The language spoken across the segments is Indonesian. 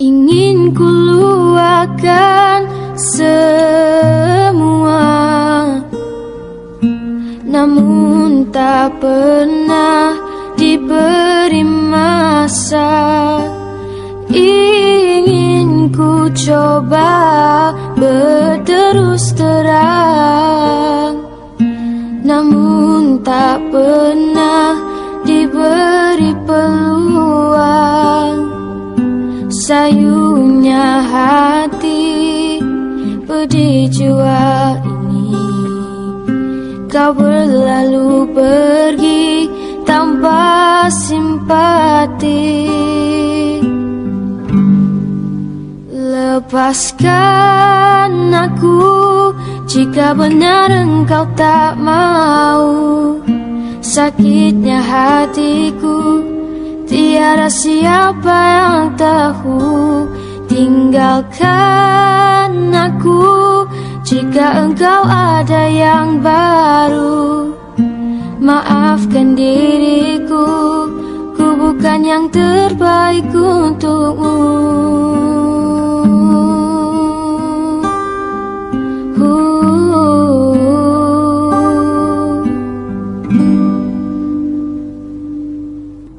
Ingin ku luahkan semua, namun tak pernah diberi masa. Ingin ku coba berterus terang, namun tak pernah diberi peluang. Sayunya hati, pedih jua ini, kau berlalu pergi tanpa simpati. Lepaskan aku jika benar engkau tak mau. Sakitnya hatiku, tiada siapa yang tahu. Tinggalkan aku jika engkau ada yang baru. Maafkan diriku, ku bukan yang terbaik untukmu.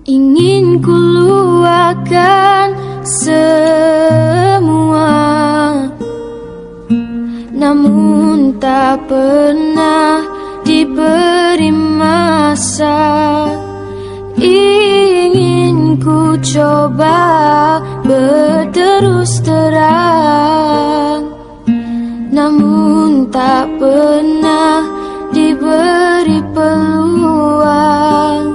Ingin ku luahkan semua, namun tak pernah diberi masa. Ingin ku coba berterus terang, namun tak pernah diberi peluang.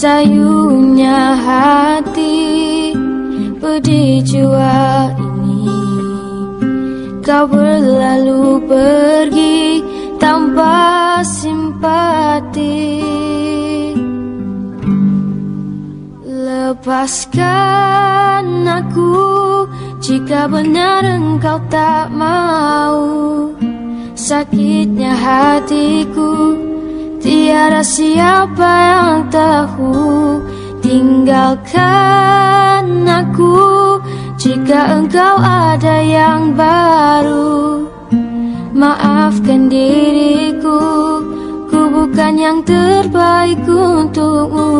Sayunya hati, pedih jua ini, kau berlalu pergi tanpa simpati. Lepaskan aku jika benar engkau tak mau. Sakitnya hatiku, tiada siapa yang tahu. Tinggalkan aku jika engkau ada yang baru. Maafkan diriku, ku bukan yang terbaik untukmu.